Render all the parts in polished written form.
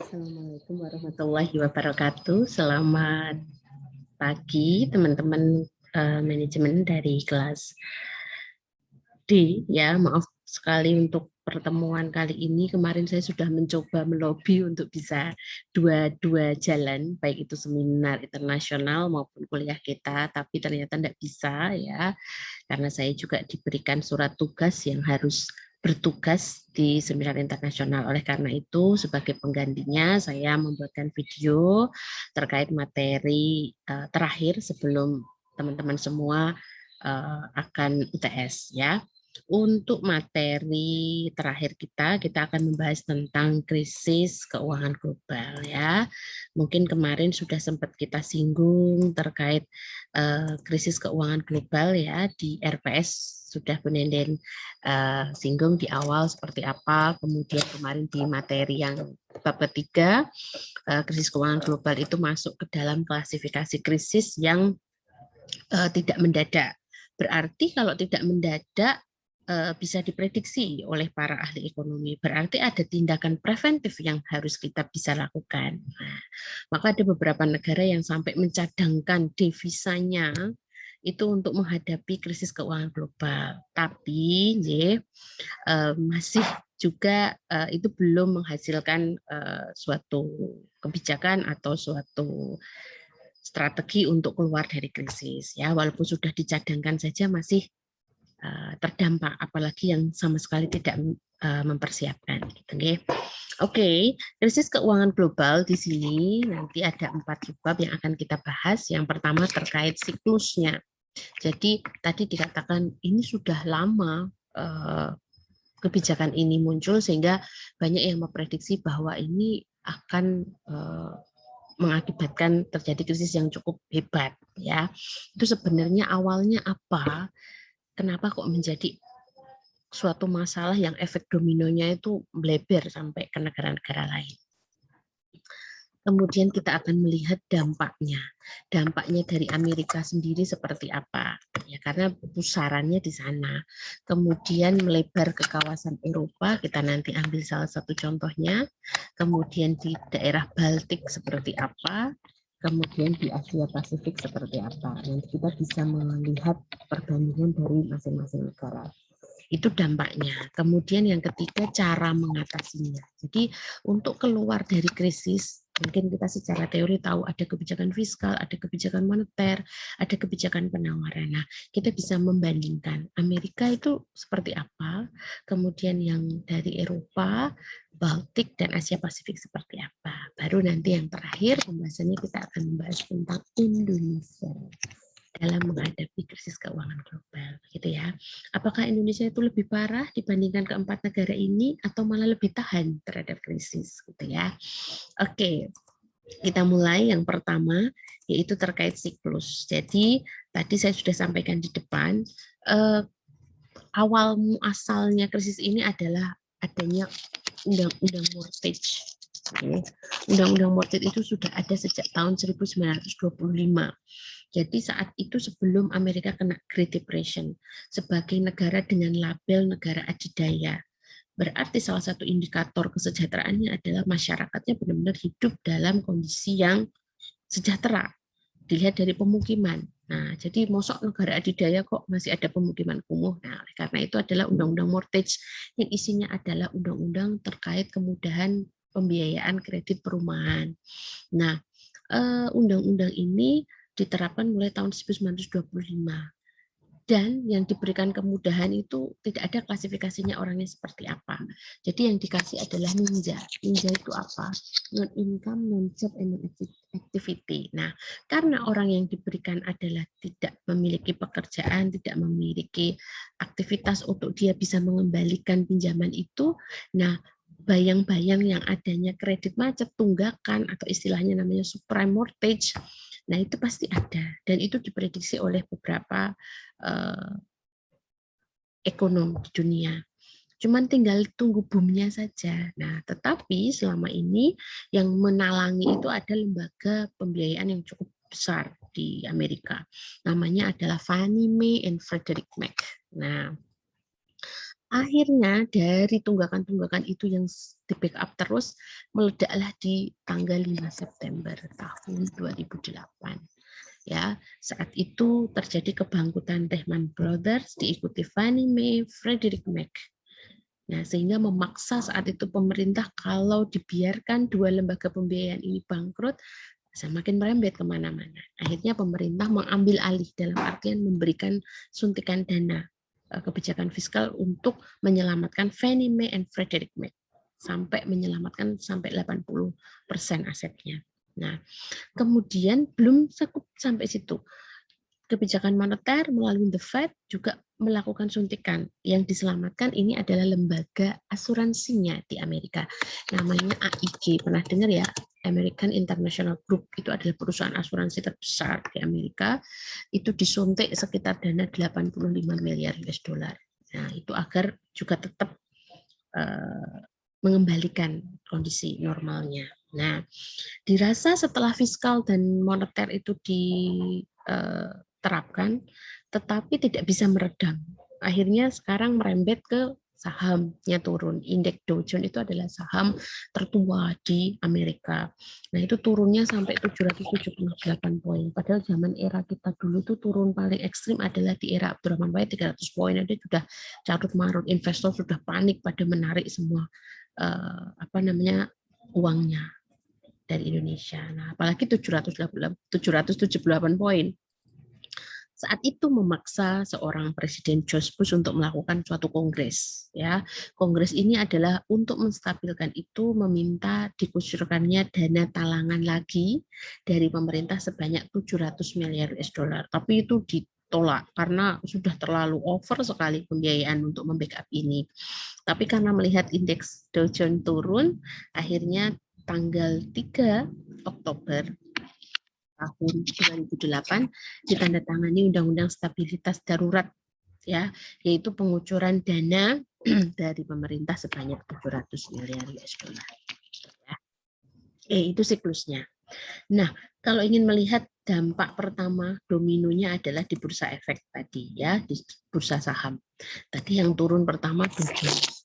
Assalamualaikum warahmatullahi wabarakatuh. Selamat pagi teman-teman manajemen dari kelas D. Ya, maaf sekali untuk pertemuan kali ini. Kemarin saya sudah mencoba melobi untuk bisa dua jalan, baik itu seminar internasional maupun kuliah kita, tapi ternyata tidak bisa ya, karena saya juga diberikan surat tugas yang harus bertugas di seminar internasional. Oleh karena itu, sebagai penggantinya, saya membuatkan video terkait materi terakhir sebelum teman-teman semua akan UTS ya. Untuk materi terakhir kita akan membahas tentang krisis keuangan global ya. Mungkin kemarin sudah sempat kita singgung terkait krisis keuangan global ya di RPS sudah Bunenden singgung di awal seperti apa. Kemudian kemarin di materi yang bab ketiga krisis keuangan global itu masuk ke dalam klasifikasi krisis yang tidak mendadak. Berarti kalau tidak mendadak bisa diprediksi oleh para ahli ekonomi. Berarti ada tindakan preventif yang harus kita bisa lakukan. Nah, maka ada beberapa negara yang sampai mencadangkan devisanya itu untuk menghadapi krisis keuangan global. Tapi masih juga itu belum menghasilkan suatu kebijakan atau suatu strategi untuk keluar dari krisis. Ya, walaupun sudah dicadangkan saja masih terdampak, apalagi yang sama sekali tidak mempersiapkan. Gitu, Oke, krisis keuangan global di sini nanti ada 4 subbab yang akan kita bahas. Yang pertama terkait siklusnya. Jadi tadi dikatakan ini sudah lama kebijakan ini muncul sehingga banyak yang memprediksi bahwa ini akan mengakibatkan terjadi krisis yang cukup hebat ya. Itu sebenarnya awalnya apa? Kenapa kok menjadi suatu masalah yang efek dominonya itu melebar sampai ke negara-negara lain. Kemudian kita akan melihat dampaknya. Dampaknya dari Amerika sendiri seperti apa? Ya, karena pusarannya di sana. Kemudian melebar ke kawasan Eropa, kita nanti ambil salah satu contohnya. Kemudian di daerah Baltik seperti apa? Kemudian di Asia Pasifik seperti apa? Nanti kita bisa melihat perbandingan dari masing-masing negara. Itu dampaknya. Kemudian yang ketiga, cara mengatasinya. Jadi untuk keluar dari krisis, mungkin kita secara teori tahu ada kebijakan fiskal, ada kebijakan moneter, ada kebijakan penawaran. Nah, kita bisa membandingkan Amerika itu seperti apa, kemudian yang dari Eropa, Baltik, dan Asia Pasifik seperti apa. Baru nanti yang terakhir pembahasannya kita akan membahas tentang Indonesia dalam menghadapi krisis keuangan global, gitu ya. Apakah Indonesia itu lebih parah dibandingkan keempat negara ini atau malah lebih tahan terhadap krisis, gitu ya. Oke, kita mulai yang pertama yaitu terkait siklus. Jadi tadi saya sudah sampaikan di depan awal asalnya krisis ini adalah adanya undang-undang mortgage. Undang-undang mortgage itu sudah ada sejak tahun 1925. Jadi saat itu sebelum Amerika kena Great Depression sebagai negara dengan label negara adidaya. Berarti salah satu indikator kesejahteraannya adalah masyarakatnya benar-benar hidup dalam kondisi yang sejahtera. Dilihat dari pemukiman. Nah, jadi mosok negara adidaya kok masih ada pemukiman kumuh. Nah, oleh karena itu adalah undang-undang mortgage yang isinya adalah undang-undang terkait kemudahan pembiayaan kredit perumahan. Nah, undang-undang ini diterapkan mulai tahun 1925. Dan yang diberikan kemudahan itu tidak ada klasifikasinya orangnya seperti apa. Jadi yang dikasih adalah ninja. Ninja itu apa? Non-income, non-job, and non-activity. Nah, karena orang yang diberikan adalah tidak memiliki pekerjaan, tidak memiliki aktivitas untuk dia bisa mengembalikan pinjaman itu, nah bayang-bayang yang adanya kredit macet, tunggakan, atau istilahnya namanya subprime mortgage, nah itu pasti ada. Dan itu diprediksi oleh beberapa ekonom di dunia. Cuman tinggal tunggu boomnya saja. Nah, tetapi selama ini yang menalangi itu ada lembaga pembiayaan yang cukup besar di Amerika. Namanya adalah Fannie Mae and Freddie Mac. Nah, Akhirnya dari tunggakan-tunggakan itu yang di backup terus meledaklah di tanggal 5 September tahun 2008. Ya, saat itu terjadi kebangkitan Lehman Brothers diikuti Fannie Mae, Frederick Mac. Nah, sehingga memaksa saat itu pemerintah kalau dibiarkan dua lembaga pembiayaan ini bangkrut, semakin merembet kemana-mana. Akhirnya pemerintah mengambil alih dalam artian memberikan suntikan dana kebijakan fiskal untuk menyelamatkan Fannie Mae and Frederick Mac sampai menyelamatkan sampai 80% asetnya. Nah, kemudian belum cukup sampai situ. Kebijakan moneter melalui The Fed juga melakukan suntikan. Yang diselamatkan ini adalah lembaga asuransinya di Amerika. Namanya AIG. Pernah dengar ya? American International Group. Itu adalah perusahaan asuransi terbesar di Amerika. Itu disuntik sekitar dana 85 miliar US dollar. Nah, itu agar juga tetap mengembalikan kondisi normalnya. Nah, dirasa setelah fiskal dan moneter itu diterapkan, tetapi tidak bisa meredam. Akhirnya sekarang merembet ke sahamnya turun. Indeks Dow Jones itu adalah saham tertua di Amerika. Nah, itu turunnya sampai 778 poin. Padahal zaman era kita dulu itu turun paling ekstrim adalah di era Abdurrahman Wahid 300 poin. Ada sudah carut marut, investor sudah panik pada menarik semua uangnya dari Indonesia. Nah, apalagi 778 poin. Saat itu memaksa seorang Presiden George Bush untuk melakukan suatu kongres. Ya, kongres ini adalah untuk menstabilkan itu, meminta dikucurkannya dana talangan lagi dari pemerintah sebanyak 700 miliar US dollar. Tapi itu ditolak karena sudah terlalu over sekali pembiayaan untuk membackup ini. Tapi karena melihat indeks Dow Jones turun, akhirnya tanggal 3 Oktober tahun 2008 ditandatangani Undang-Undang Stabilitas Darurat, ya, yaitu pengucuran dana dari pemerintah sebanyak 700 miliar US dollar. Ya. Itu siklusnya. Nah, kalau ingin melihat dampak pertama dominonya adalah di bursa efek tadi, ya, di bursa saham. Tadi yang turun pertama Dow Jones.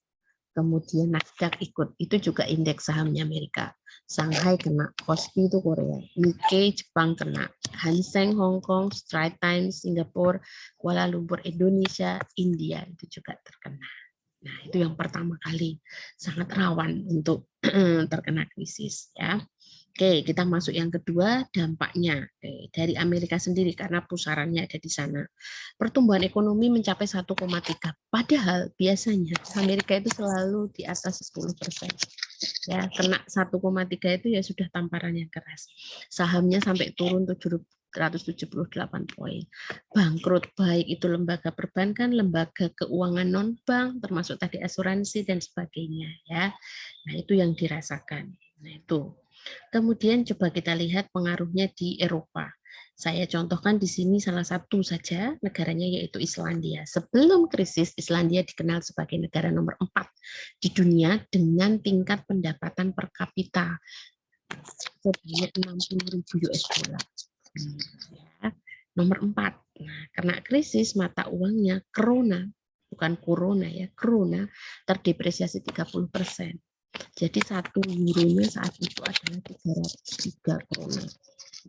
Kemudian Nasdaq ikut, itu juga indeks sahamnya Amerika. Shanghai kena, Kospi itu Korea, Nikkei Jepang kena, Hang Seng Hong Kong, Straits Times Singapura, Kuala Lumpur Indonesia, India itu juga terkena. Nah, itu yang pertama kali sangat rawan untuk terkena krisis, ya. Oke, kita masuk yang kedua, dampaknya. Oke, dari Amerika sendiri karena pusarannya ada di sana. Pertumbuhan ekonomi mencapai 1,3. Padahal biasanya Amerika itu selalu di atas 10%. Ya, kena 1,3 itu ya sudah tamparan yang keras. Sahamnya sampai turun 778 poin. Bangkrut, baik itu lembaga perbankan, lembaga keuangan non-bank, termasuk tadi asuransi dan sebagainya, ya. Nah, itu yang dirasakan. Nah, itu. Kemudian coba kita lihat pengaruhnya di Eropa. Saya contohkan di sini salah satu saja negaranya, yaitu Islandia. Sebelum krisis, Islandia dikenal sebagai negara nomor 4 di dunia dengan tingkat pendapatan per kapita sebanyak 60.000 US dollar. Ya, nomor 4. Nah, karena krisis mata uangnya krona, bukan corona ya, krona terdepresiasi 30%. Jadi 1 euronya saat itu adalah 303 krona.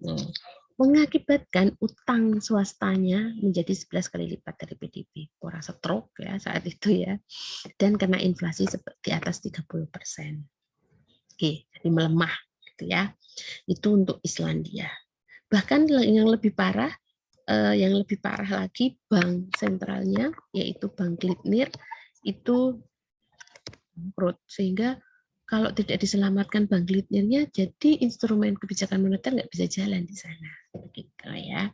Nah, mengakibatkan utang swastanya menjadi 11 kali lipat dari PDB. Pora stroke ya saat itu ya. Dan kena inflasi di atas 30%. Oke, jadi melemah gitu ya. Itu untuk Islandia. Bahkan yang lebih parah lagi, bank sentralnya yaitu Bank Glitnir itu bangkrut, sehingga kalau tidak diselamatkan Bank Glitnirnya, jadi instrumen kebijakan moneter nggak bisa jalan di sana, begitu ya.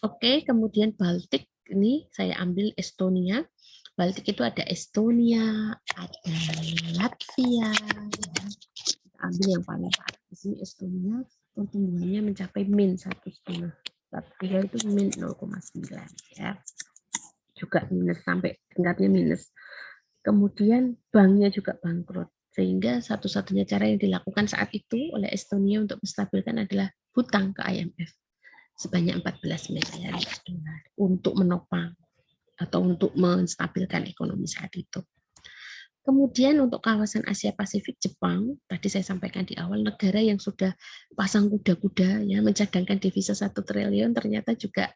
Oke, kemudian Baltik ini saya ambil Estonia. Baltik itu ada Estonia, ada Latvia. Ya. Kita ambil yang paling parah di sini Estonia, pertumbuhannya mencapai -1,5. Latvia itu -0,9 ya. Juga minus sampai tingkatnya minus. Kemudian banknya juga bangkrut. Sehingga satu-satunya cara yang dilakukan saat itu oleh Estonia untuk menstabilkan adalah hutang ke IMF sebanyak 14 miliar dolar untuk menopang atau untuk menstabilkan ekonomi saat itu. Kemudian untuk kawasan Asia Pasifik, Jepang, tadi saya sampaikan di awal, negara yang sudah pasang kuda-kuda ya mencadangkan devisa 1 triliun ternyata juga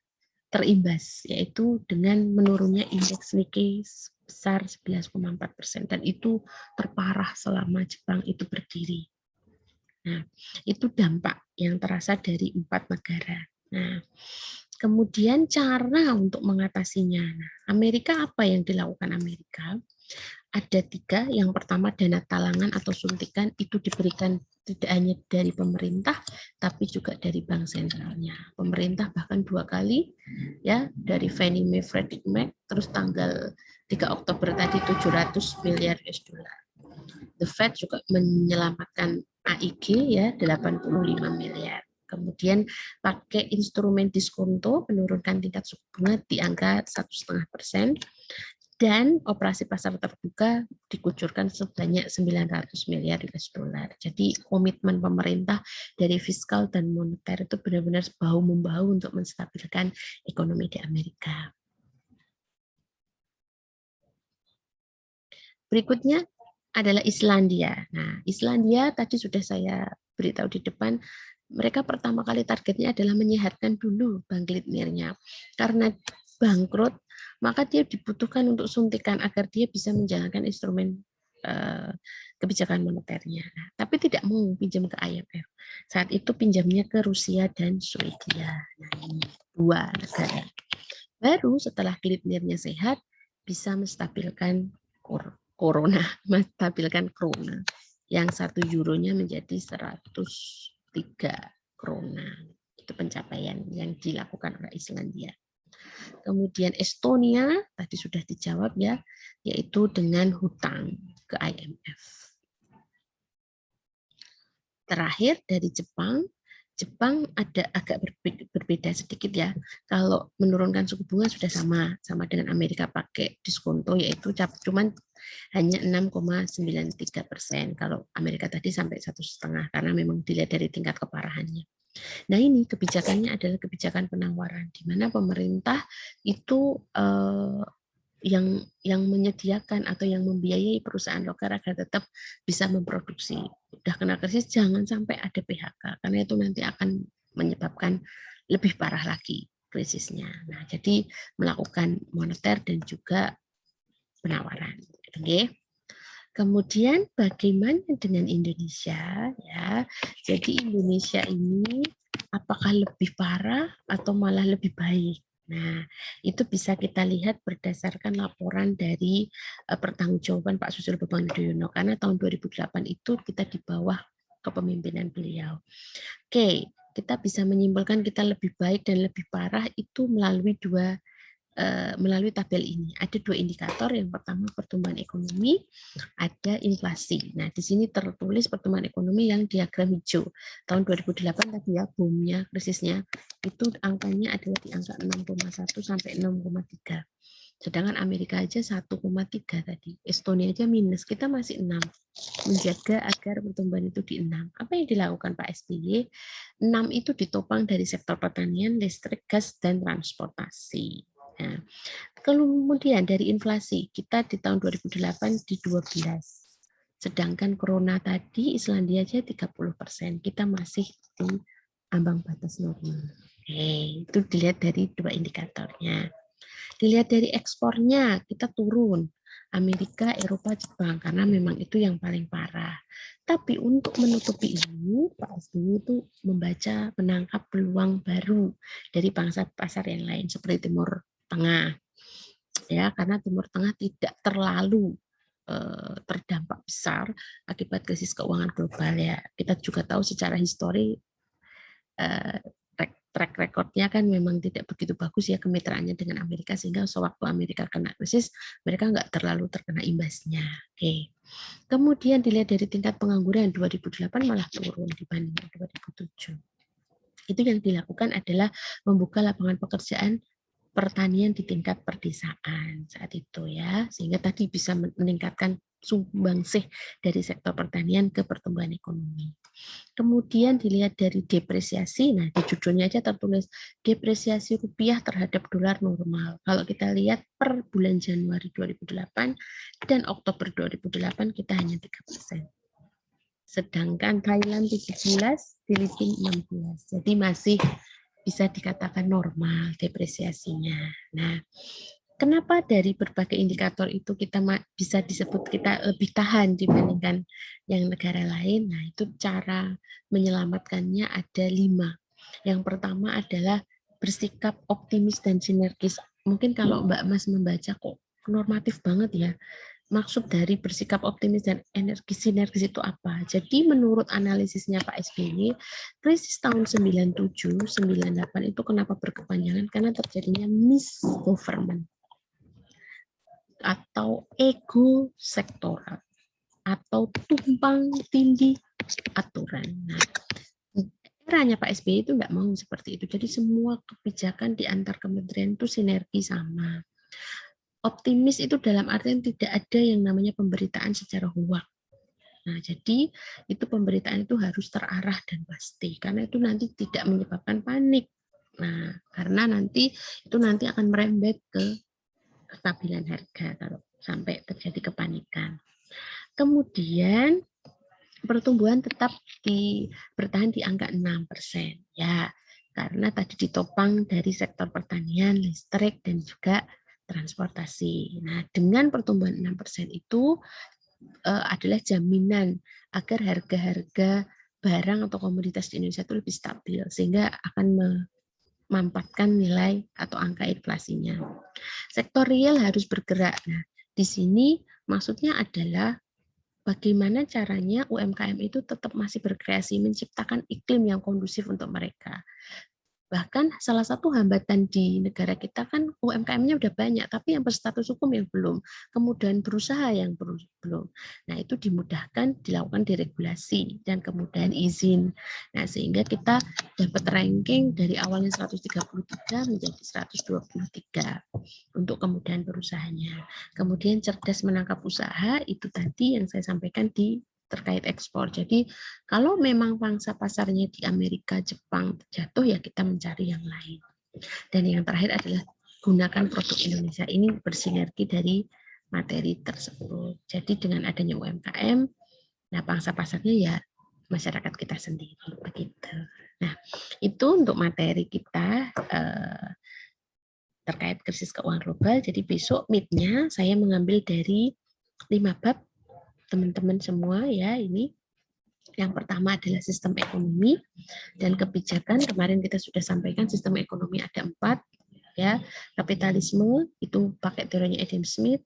terimbas, yaitu dengan menurunnya indeks Nikkei sebesar 11,4% dan itu terparah selama Jepang itu berdiri. Nah, itu dampak yang terasa dari 4 negara. Nah, kemudian cara untuk mengatasinya. Nah, Amerika apa yang dilakukan Amerika? Ada 3. Yang pertama, dana talangan atau suntikan itu diberikan tidak hanya dari pemerintah, tapi juga dari bank sentralnya. Pemerintah bahkan 2 kali, ya, dari Fannie Mae, Freddie Mac, terus tanggal 3 Oktober tadi 700 miliar US dollar. The Fed juga menyelamatkan AIG ya 85 miliar. Kemudian pakai instrumen diskonto menurunkan tingkat suku bunga di angka 1,5%. Dan operasi pasar terbuka dikucurkan sebanyak 900 miliar US dollar. Jadi komitmen pemerintah dari fiskal dan moneter itu benar-benar bahu-membahu untuk menstabilkan ekonomi di Amerika. Berikutnya adalah Islandia. Nah, Islandia tadi sudah saya beritahu di depan, mereka pertama kali targetnya adalah menyehatkan dulu Bank Glitnirnya. Karena bangkrut, maka dia dibutuhkan untuk suntikan agar dia bisa menjalankan instrumen kebijakan moneternya. Nah, tapi tidak mau pinjam ke IMF. Saat itu pinjamnya ke Rusia dan Swedia. Nah, ini 2 negara. Baru setelah Glitnirnya sehat, bisa menstabilkan menstabilkan krona. Yang 1 euronya menjadi 103 krona. Itu pencapaian yang dilakukan oleh Islandia. Kemudian Estonia, tadi sudah dijawab ya, yaitu dengan hutang ke IMF. Terakhir dari Jepang, Jepang ada agak berbeda sedikit ya. Kalau menurunkan suku bunga sudah sama dengan Amerika pakai diskonto, yaitu cuman hanya 6,93%. Kalau Amerika tadi sampai 1,5 karena memang dilihat dari tingkat keparahannya. Nah, ini kebijakannya adalah kebijakan penawaran, di mana pemerintah itu yang menyediakan atau yang membiayai perusahaan lokal agar tetap bisa memproduksi. Udah kena krisis, jangan sampai ada PHK, karena itu nanti akan menyebabkan lebih parah lagi krisisnya. Nah, jadi melakukan moneter dan juga penawaran. Oke. Kemudian bagaimana dengan Indonesia ya? Jadi Indonesia ini apakah lebih parah atau malah lebih baik? Nah, itu bisa kita lihat berdasarkan laporan dari pertanggungjawaban Pak Susilo Bambang Yudhoyono karena tahun 2008 itu kita di bawah kepemimpinan beliau. Oke, kita bisa menyimpulkan kita lebih baik dan lebih parah itu melalui tabel ini. Ada 2 indikator, yang pertama pertumbuhan ekonomi, ada inflasi. Nah, di sini tertulis pertumbuhan ekonomi yang diagram hijau. Tahun 2008 tadi ya, boomnya, krisisnya, itu angkanya adalah di angka 6,1 sampai 6,3. Sedangkan Amerika aja 1,3 tadi. Estonia aja minus, kita masih 6. Menjaga agar pertumbuhan itu di 6. Apa yang dilakukan Pak SBY? 6 itu ditopang dari sektor pertanian, listrik, gas, dan transportasi. Nah, kemudian dari inflasi, kita di tahun 2008 di 12. Sedangkan corona tadi Islandia aja 30%. Kita masih di ambang batas normal. Oke, itu dilihat dari 2 indikatornya. Dilihat dari ekspornya, kita turun. Amerika, Eropa, Jepang, karena memang itu yang paling parah. Tapi untuk menutupi ini, Pak SBY itu menangkap peluang baru dari bangsa pasar yang lain, seperti Timur Tengah. Ya, karena Timur Tengah tidak terlalu terdampak besar akibat krisis keuangan global ya. Kita juga tahu secara histori track recordnya kan memang tidak begitu bagus ya kemitraannya dengan Amerika, sehingga sewaktu Amerika kena krisis mereka nggak terlalu terkena imbasnya. Oke. Kemudian dilihat dari tingkat pengangguran 2008 malah turun dibanding 2007. Itu yang dilakukan adalah membuka lapangan pekerjaan pertanian di tingkat perdesaan saat itu ya, sehingga tadi bisa meningkatkan sumbangsih dari sektor pertanian ke pertumbuhan ekonomi. Kemudian dilihat dari depresiasi, nah di judulnya aja tertulis depresiasi rupiah terhadap dolar normal. Kalau kita lihat per bulan Januari 2008 dan Oktober 2008 kita hanya 3%. Sedangkan Thailand 17, Filipina 16. Jadi masih bisa dikatakan normal depresiasinya. Nah, kenapa dari berbagai indikator itu kita bisa disebut kita lebih tahan dibandingkan yang negara lain? Nah, itu cara menyelamatkannya ada 5. Yang pertama adalah bersikap optimis dan sinergis. Mungkin kalau Mbak Mas membaca kok normatif banget ya. Maksud dari bersikap optimis dan energi sinergis itu apa? Jadi menurut analisisnya Pak SBY, krisis tahun 97, 98 itu kenapa berkepanjangan? Karena terjadinya misgovernment atau ego sektoral atau tumpang tindih aturan. Nah, eranya Pak SBY itu nggak mau seperti itu. Jadi semua kebijakan di antar kementerian itu sinergi sama. Optimis itu dalam artian tidak ada yang namanya pemberitaan secara hoak. Nah, jadi itu pemberitaan itu harus terarah dan pasti karena itu nanti tidak menyebabkan panik. Nah, karena nanti itu nanti akan merembet ke kestabilan harga kalau sampai terjadi kepanikan. Kemudian pertumbuhan tetap bertahan di angka 6%. Ya, karena tadi ditopang dari sektor pertanian, listrik, dan juga transportasi. Nah, dengan pertumbuhan 6% itu adalah jaminan agar harga-harga barang atau komoditas di Indonesia itu lebih stabil, sehingga akan memampatkan nilai atau angka inflasinya. Sektor real harus bergerak. Nah, di sini maksudnya adalah bagaimana caranya UMKM itu tetap masih berkreasi, menciptakan iklim yang kondusif untuk mereka. Bahkan salah satu hambatan di negara kita kan UMKM-nya udah banyak, tapi yang berstatus hukum yang belum. Kemudian berusaha yang belum. Nah, itu dimudahkan dilakukan deregulasi dan kemudian izin. Nah, sehingga kita dapat ranking dari awalnya 133 menjadi 123 untuk kemudian berusahanya. Kemudian cerdas menangkap usaha, itu tadi yang saya sampaikan di terkait ekspor. Jadi kalau memang pangsa pasarnya di Amerika, Jepang jatuh, ya kita mencari yang lain. Dan yang terakhir adalah gunakan produk Indonesia ini bersinergi dari materi tersebut. Jadi dengan adanya UMKM, nah pangsa pasarnya ya masyarakat kita sendiri begitu. Nah, itu untuk materi kita terkait krisis keuangan global. Jadi besok meet-nya saya mengambil dari 5 bab teman-teman semua ya ini. Yang pertama adalah sistem ekonomi dan kebijakan. Kemarin kita sudah sampaikan sistem ekonomi ada 4 ya. Kapitalisme itu pakai teorinya Adam Smith,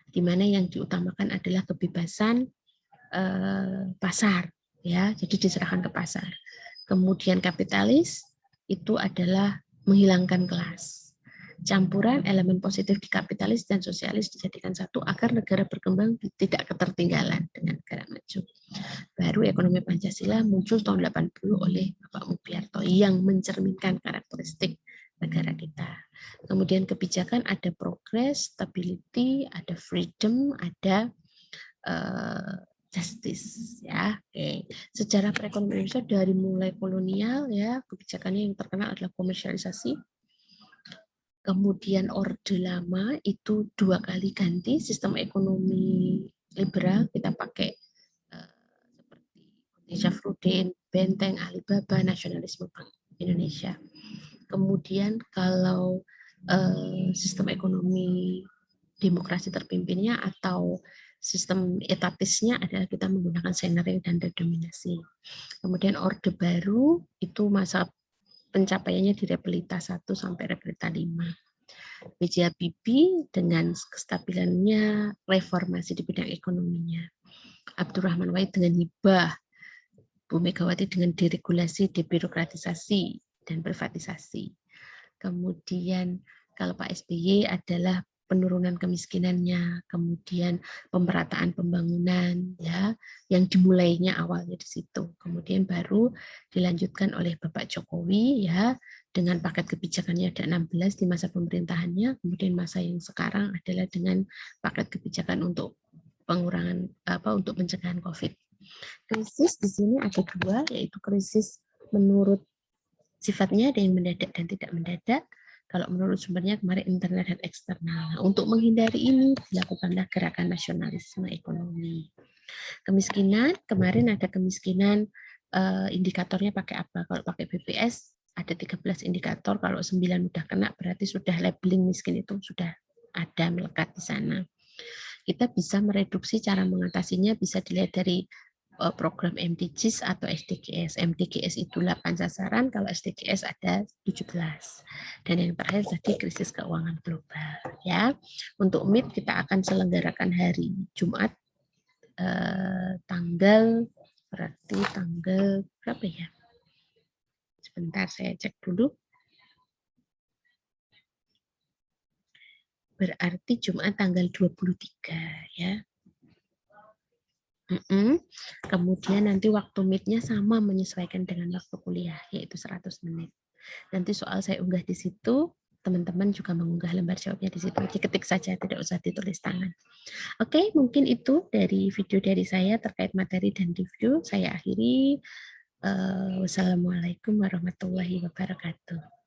di mana yang diutamakan adalah kebebasan pasar ya. Jadi diserahkan ke pasar. Kemudian kapitalis itu adalah menghilangkan kelas. Campuran elemen positif di kapitalis dan sosialis dijadikan satu agar negara berkembang tidak ketertinggalan dengan negara maju. Baru ekonomi Pancasila muncul tahun 80 oleh Bapak Mupiarto yang mencerminkan karakteristik negara kita. Kemudian kebijakan ada progress, stability, ada freedom, ada justice ya. Oke. Sejarah perekonomian Indonesia dari mulai kolonial ya, kebijakannya yang terkenal adalah komersialisasi. Kemudian Orde Lama itu 2 kali ganti sistem ekonomi liberal, kita pakai seperti Syafruddin, Benteng, Alibaba, nasionalisme Bank Indonesia. Kemudian kalau sistem ekonomi demokrasi terpimpinnya atau sistem etatisnya adalah kita menggunakan sharing dan redominasi. Kemudian Orde Baru itu masa pencapaiannya di Repelita 1 sampai Repelita 5. B.J. Habibie dengan kestabilannya reformasi di bidang ekonominya. Abdurrahman Wahid dengan hibah. Bu Megawati dengan deregulasi, debirokratisasi, dan privatisasi. Kemudian kalau Pak SBY adalah penurunan kemiskinannya, kemudian pemerataan pembangunan ya, yang dimulainya awalnya di situ. Kemudian baru dilanjutkan oleh Bapak Jokowi ya dengan paket kebijakannya ada 16 di masa pemerintahannya, kemudian masa yang sekarang adalah dengan paket kebijakan untuk pengurangan untuk pencegahan COVID. Krisis di sini ada dua, yaitu krisis menurut sifatnya ada yang mendadak dan tidak mendadak. Kalau menurut sumbernya kemarin internal dan eksternal. Nah, untuk menghindari ini dilakukanlah gerakan nasionalisme ekonomi. Kemiskinan, kemarin ada kemiskinan indikatornya pakai apa? Kalau pakai BPS ada 13 indikator, kalau 9 udah kena berarti sudah labeling miskin itu sudah ada melekat di sana. Kita bisa mereduksi cara mengatasinya bisa dilihat dari program MDGs atau SDGs. MDGs itu 8 sasaran, kalau SDGs ada 17. Dan yang terakhir tadi krisis keuangan global. Ya, untuk MIT kita akan selenggarakan hari Jumat tanggal berapa ya? Sebentar saya cek dulu. Berarti Jumat tanggal 23 ya. Kemudian nanti waktu meet-nya sama menyesuaikan dengan waktu kuliah, yaitu 100 menit. Nanti soal saya unggah di situ, teman-teman juga mengunggah lembar jawabnya di situ. Diketik saja, tidak usah ditulis tangan. Oke, mungkin itu dari video dari saya terkait materi dan review. Saya akhiri. Wassalamualaikum warahmatullahi wabarakatuh.